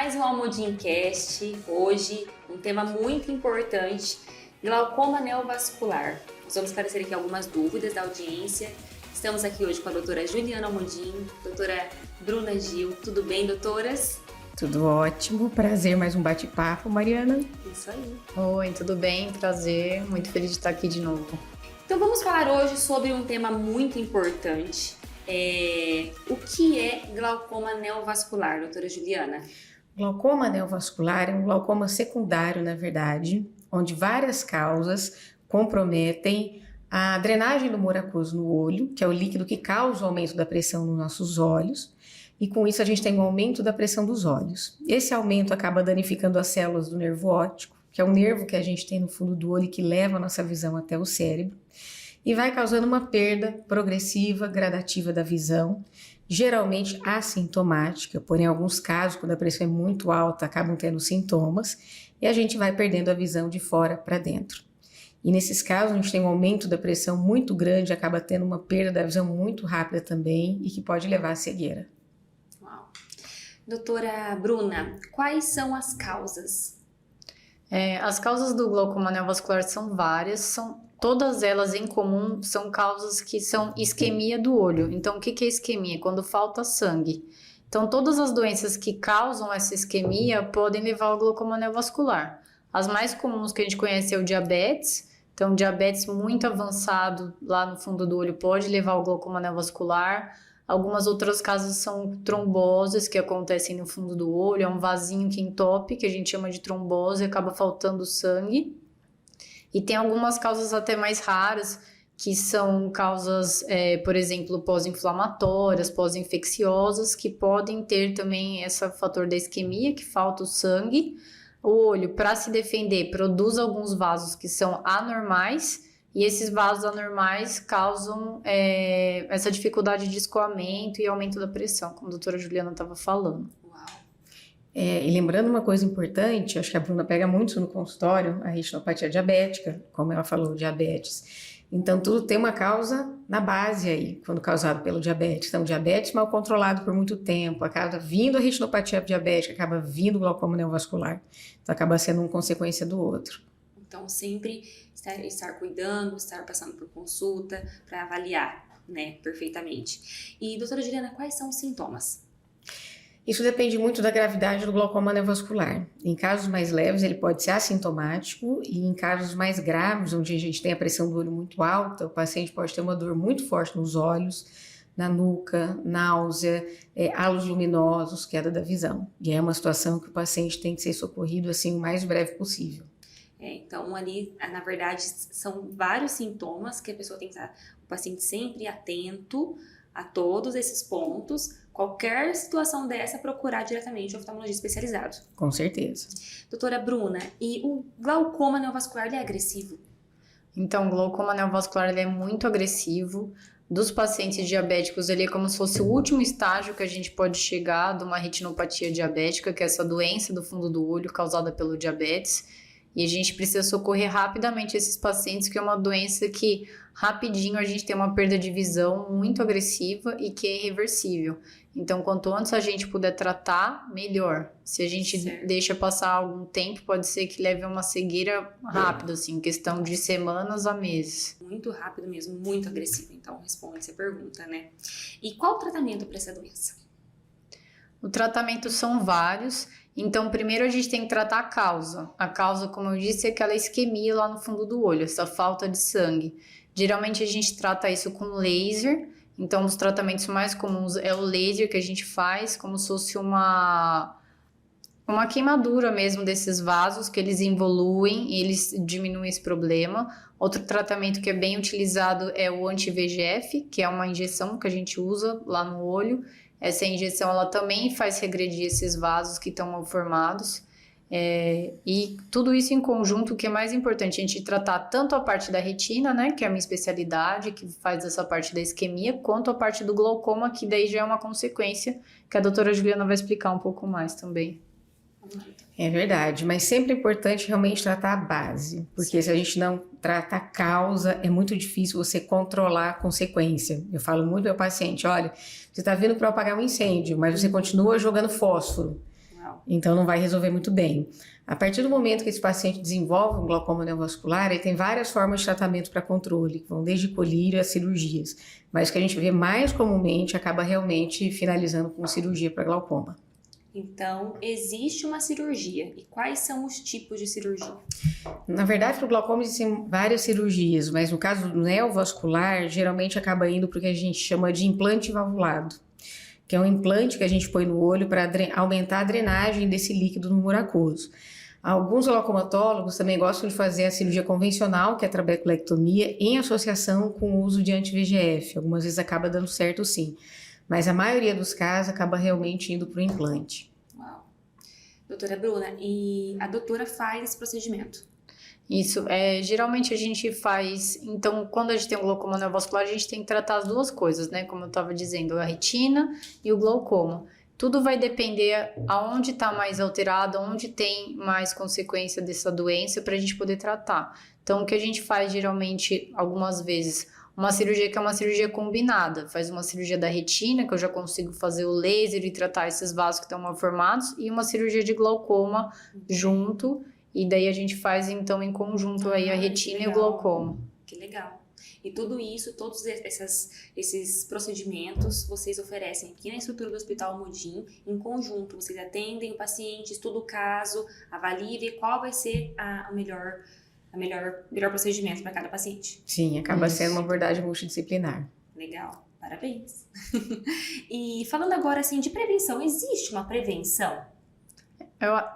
mais um Almodincast. Hoje, um tema muito importante, glaucoma neovascular. Nós vamos esclarecer aqui algumas dúvidas da audiência. Estamos aqui hoje com a doutora Juliana Almodin, doutora Bruna Gil. Tudo bem, doutoras? Tudo ótimo, prazer, mais um bate-papo, Mariana. Isso aí. Oi, tudo bem? Prazer, muito feliz de estar aqui de novo. Então vamos falar hoje sobre um tema muito importante. O que é glaucoma neovascular, doutora Juliana? Glaucoma neovascular é um glaucoma secundário, na verdade, onde várias causas comprometem a drenagem do humor aquoso no olho, que é o líquido que causa o aumento da pressão nos nossos olhos, e com isso a gente tem um aumento da pressão dos olhos. Esse aumento acaba danificando as células do nervo óptico, que é o nervo que a gente tem no fundo do olho e que leva a nossa visão até o cérebro, e vai causando uma perda progressiva, gradativa da visão, geralmente assintomática, porém em alguns casos, quando a pressão é muito alta, acabam tendo sintomas, e a gente vai perdendo a visão de fora para dentro. E nesses casos, a gente tem um aumento da pressão muito grande, acaba tendo uma perda da visão muito rápida também, e que pode levar à cegueira. Uau. Doutora Bruna, quais são as causas? As causas do glaucoma neovascular são várias, todas elas em comum são causas que são isquemia do olho. Então, o que é isquemia? Quando falta sangue. Então, todas as doenças que causam essa isquemia podem levar ao glaucoma neovascular. As mais comuns que a gente conhece é o diabetes. Então, diabetes muito avançado lá no fundo do olho pode levar ao glaucoma neovascular. Algumas outras causas são tromboses que acontecem no fundo do olho, é um vasinho que entope, que a gente chama de trombose, acaba faltando sangue. E tem algumas causas até mais raras, que são causas, por exemplo, pós-inflamatórias, pós-infecciosas, que podem ter também esse fator da isquemia, que falta o sangue. O olho, para se defender, produz alguns vasos que são anormais, e esses vasos anormais causam essa dificuldade de escoamento e aumento da pressão, como a doutora Juliana estava falando. E lembrando uma coisa importante, acho que a Bruna pega muito no consultório, a retinopatia diabética, como ela falou, diabetes. Então, tudo tem uma causa na base aí, quando causado pelo diabetes. Então, diabetes mal controlado por muito tempo, acaba vindo a retinopatia diabética, acaba vindo o glaucoma neovascular. Então, acaba sendo uma consequência do outro. Então, sempre estar cuidando, estar passando por consulta para avaliar, né, perfeitamente. E, doutora Juliana, quais são os sintomas? Isso depende muito da gravidade do glaucoma neovascular. Em casos mais leves, ele pode ser assintomático, e em casos mais graves, onde a gente tem a pressão do olho muito alta, o paciente pode ter uma dor muito forte nos olhos, na nuca, náusea, halos luminosos, queda da visão. E é uma situação que o paciente tem que ser socorrido assim o mais breve possível. Então, ali, na verdade, são vários sintomas que a pessoa tem que estar, o paciente sempre atento a todos esses pontos. Qualquer situação dessa, procurar diretamente o oftalmologista especializado. Com certeza. Doutora Bruna, e o glaucoma neovascular, ele é agressivo? Então, o glaucoma neovascular ele é muito agressivo. Dos pacientes diabéticos, ele é como se fosse o último estágio que a gente pode chegar de uma retinopatia diabética, que é essa doença do fundo do olho causada pelo diabetes. E a gente precisa socorrer rapidamente esses pacientes, que é uma doença que rapidinho a gente tem uma perda de visão muito agressiva e que é irreversível. Então, quanto antes a gente puder tratar, melhor. Se a gente deixa passar algum tempo, pode ser que leve a uma cegueira rápida, assim, questão de semanas a meses. Muito rápido mesmo, muito agressivo. Então, responde essa pergunta, né? E qual o tratamento para essa doença? O tratamento são vários. Então, primeiro a gente tem que tratar a causa. A causa, como eu disse, é aquela isquemia lá no fundo do olho, essa falta de sangue. Geralmente a gente trata isso com laser. Então, os tratamentos mais comuns é o laser que a gente faz, como se fosse uma queimadura mesmo desses vasos, que eles evoluem e eles diminuem esse problema. Outro tratamento que é bem utilizado é o anti-VEGF, que é uma injeção que a gente usa lá no olho. Essa injeção ela também faz regredir esses vasos que estão mal formados. E tudo isso em conjunto, o que é mais importante, a gente tratar tanto a parte da retina, né, que é a minha especialidade, que faz essa parte da isquemia, quanto a parte do glaucoma, que daí já é uma consequência, que a doutora Juliana vai explicar um pouco mais também. É verdade, mas sempre é importante realmente tratar a base, porque se a gente não trata a causa, é muito difícil você controlar a consequência. Eu falo muito ao meu paciente, olha, você está vindo para apagar um incêndio, mas você continua jogando fósforo. Uau. Então não vai resolver muito bem. A partir do momento que esse paciente desenvolve um glaucoma neovascular, ele tem várias formas de tratamento para controle, que vão desde colírio a cirurgias. Mas o que a gente vê mais comumente acaba realmente finalizando com cirurgia para glaucoma. Então, existe uma cirurgia. E quais são os tipos de cirurgia? Na verdade, para o glaucoma existem várias cirurgias, mas no caso do neovascular, geralmente acaba indo para o que a gente chama de implante valvulado, que é um implante que a gente põe no olho para aumentar a drenagem desse líquido no muco aquoso. Alguns glaucomatólogos também gostam de fazer a cirurgia convencional, que é a trabeculectomia, em associação com o uso de anti-VEGF. Algumas vezes acaba dando certo sim, mas a maioria dos casos acaba realmente indo para o implante. Uau. Doutora Bruna, e a doutora faz esse procedimento? Isso, geralmente a gente faz, então quando a gente tem um glaucoma neovascular, a gente tem que tratar as duas coisas, né? Como eu estava dizendo, a retina e o glaucoma. Tudo vai depender aonde está mais alterado, onde tem mais consequência dessa doença para a gente poder tratar. Então, o que a gente faz geralmente, algumas vezes, uma cirurgia que é uma cirurgia combinada. Faz uma cirurgia da retina, que eu já consigo fazer o laser e tratar esses vasos que estão mal formados, e uma cirurgia de glaucoma junto, e daí a gente faz então em conjunto aí a retina e o glaucoma. Que legal. E tudo isso, todos esses procedimentos, vocês oferecem aqui na estrutura do Hospital Modim, em conjunto. Vocês atendem o paciente, estudam o caso, avaliam e vê qual vai ser o melhor procedimento para cada paciente. Sim, acaba sendo uma abordagem multidisciplinar. Legal, parabéns. E falando agora assim de prevenção, existe uma prevenção?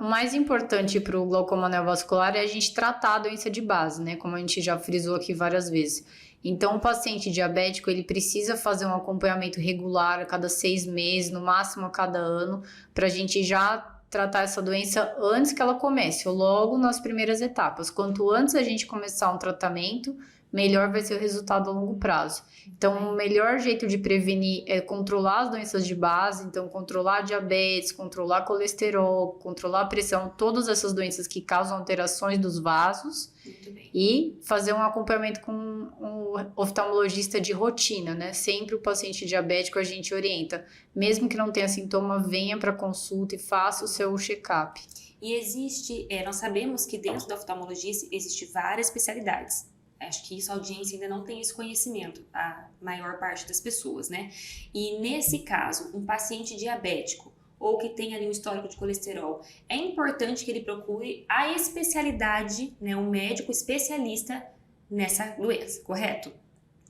O mais importante para o glaucoma neovascular é a gente tratar a doença de base, né? Como a gente já frisou aqui várias vezes. Então, o paciente diabético, ele precisa fazer um acompanhamento regular a cada 6 meses, no máximo a cada ano, para a gente já tratar essa doença antes que ela comece, ou logo nas primeiras etapas. Quanto antes a gente começar um tratamento, melhor vai ser o resultado a longo prazo. Então, o melhor jeito de prevenir é controlar as doenças de base, então controlar a diabetes, controlar colesterol, controlar a pressão, todas essas doenças que causam alterações dos vasos. Muito bem. E fazer um acompanhamento com um oftalmologista de rotina, né? Sempre o paciente diabético a gente orienta, mesmo que não tenha sintoma, venha para consulta e faça o seu check-up. E existe, nós sabemos que dentro da oftalmologia existe várias especialidades. Acho que isso a audiência ainda não tem esse conhecimento, a maior parte das pessoas, né? E nesse caso, um paciente diabético ou que tem ali um histórico de colesterol, é importante que ele procure a especialidade, né, um médico especialista nessa doença, correto?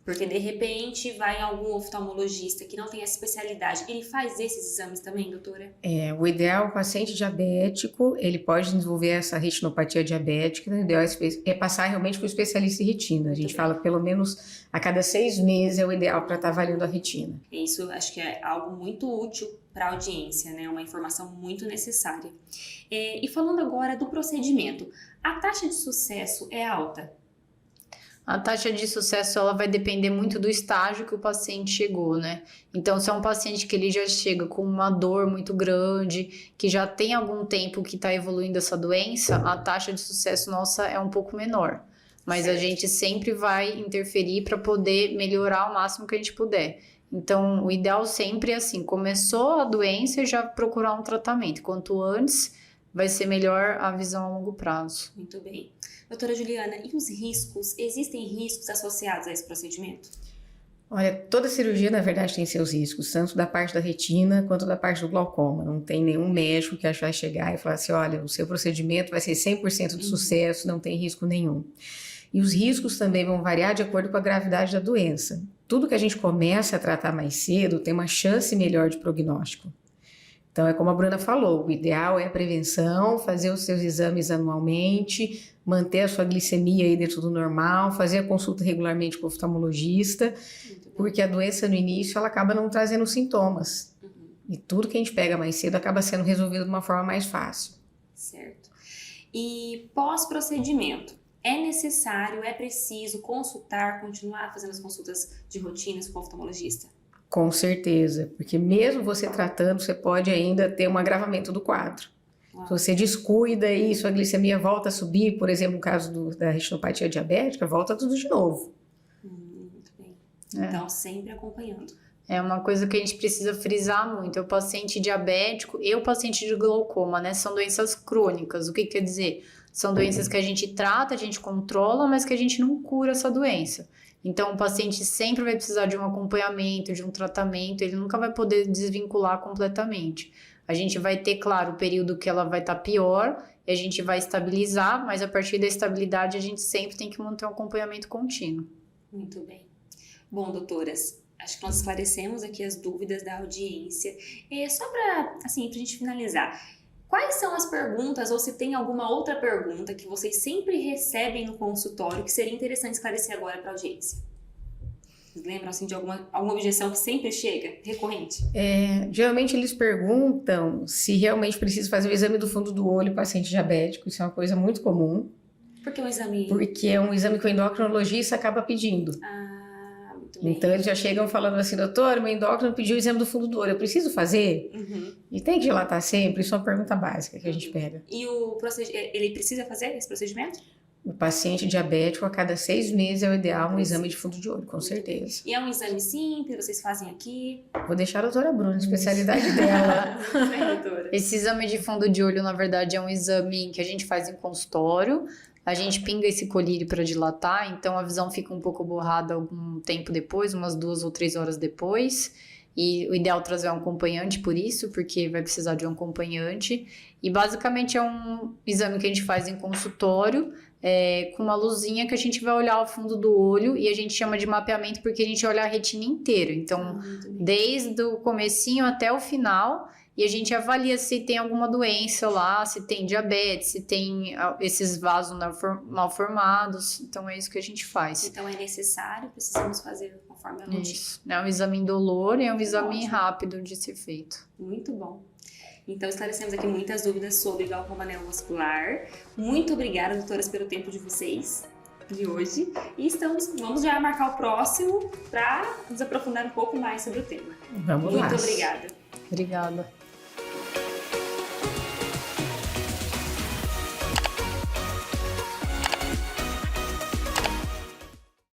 Porque de repente vai algum oftalmologista que não tem essa especialidade, ele faz esses exames também, doutora? O ideal, o paciente diabético, ele pode desenvolver essa retinopatia diabética, né? O ideal é passar realmente para o especialista em retina. A gente fala que pelo menos a cada 6 meses é o ideal para estar avaliando a retina. Isso acho que é algo muito útil para a audiência, né? Uma informação muito necessária. E falando agora do procedimento, a taxa de sucesso é alta? A taxa de sucesso ela vai depender muito do estágio que o paciente chegou, né? Então, se é um paciente que ele já chega com uma dor muito grande, que já tem algum tempo que está evoluindo essa doença, a taxa de sucesso nossa é um pouco menor. Mas a gente sempre vai interferir para poder melhorar o máximo que a gente puder. Então, o ideal sempre é assim, começou a doença e já procurar um tratamento. Quanto antes, vai ser melhor a visão a longo prazo. Muito bem. Doutora Juliana, e os riscos? Existem riscos associados a esse procedimento? Olha, toda cirurgia, na verdade, tem seus riscos, tanto da parte da retina quanto da parte do glaucoma. Não tem nenhum médico que vai chegar e falar assim, olha, o seu procedimento vai ser 100% de sucesso, não tem risco nenhum. E os riscos também vão variar de acordo com a gravidade da doença. Tudo que a gente começa a tratar mais cedo tem uma chance melhor de prognóstico. Então, é como a Bruna falou, o ideal é a prevenção, fazer os seus exames anualmente, manter a sua glicemia aí dentro do normal, fazer a consulta regularmente com o oftalmologista, porque a doença no início ela acaba não trazendo sintomas. E tudo que a gente pega mais cedo acaba sendo resolvido de uma forma mais fácil. Certo. E pós-procedimento, é necessário, é preciso consultar, continuar fazendo as consultas de rotinas com o oftalmologista? Com certeza, porque mesmo você tratando, você pode ainda ter um agravamento do quadro. Uau. Se você descuida e sua glicemia volta a subir, por exemplo, no caso da retinopatia diabética, volta tudo de novo. Muito bem. Então, sempre acompanhando. É uma coisa que a gente precisa frisar muito. É o paciente diabético e o paciente de glaucoma, né? São doenças crônicas. O que quer dizer? São doenças que a gente trata, a gente controla, mas que a gente não cura essa doença. Então, o paciente sempre vai precisar de um acompanhamento, de um tratamento, ele nunca vai poder desvincular completamente. A gente vai ter, claro, o período que ela vai estar pior, e a gente vai estabilizar, mas a partir da estabilidade a gente sempre tem que manter um acompanhamento contínuo. Muito bem. Bom, doutoras, acho que nós esclarecemos aqui as dúvidas da audiência. Só para a gente finalizar, quais são as perguntas, ou se tem alguma outra pergunta que vocês sempre recebem no consultório que seria interessante esclarecer agora para a audiência? Vocês lembram de alguma objeção que sempre chega, recorrente? Geralmente eles perguntam se realmente precisa fazer o exame do fundo do olho em paciente diabético. Isso é uma coisa muito comum. Por que um exame? Porque é um exame que o endocrinologista acaba pedindo. Muito bem. Então eles já chegam falando assim, doutor, meu endócrino pediu o exame do fundo do olho, eu preciso fazer? Uhum. E tem que dilatar sempre? Isso é uma pergunta básica que a gente pega. E ele precisa fazer esse procedimento? O paciente diabético, a cada 6 meses é o ideal um exame de fundo de olho, com certeza. E é um exame simples, vocês fazem aqui? Vou deixar a doutora Bruna, a especialidade dela. Doutora. Esse exame de fundo de olho, na verdade, é um exame que a gente faz em consultório. A gente pinga esse colírio para dilatar, então a visão fica um pouco borrada algum tempo depois, umas 2 ou 3 horas depois. E o ideal é trazer um acompanhante por isso, porque vai precisar de um acompanhante. E basicamente é um exame que a gente faz em consultório, com uma luzinha que a gente vai olhar o fundo do olho e a gente chama de mapeamento porque a gente olha a retina inteira. Então, desde o comecinho até o final, e a gente avalia se tem alguma doença lá, se tem diabetes, se tem esses vasos mal formados. Então, é isso que a gente faz. Então, é necessário, precisamos fazer conforme a rotina. Isso. É um exame indolor e é um exame Ótimo. rápido de ser feito. Muito bom. Então, esclarecemos aqui muitas dúvidas sobre glaucoma neovascular. Muito obrigada, doutoras, pelo tempo de vocês de hoje. E vamos já marcar o próximo para nos aprofundar um pouco mais sobre o tema. Vamos lá. Muito obrigada. Obrigada.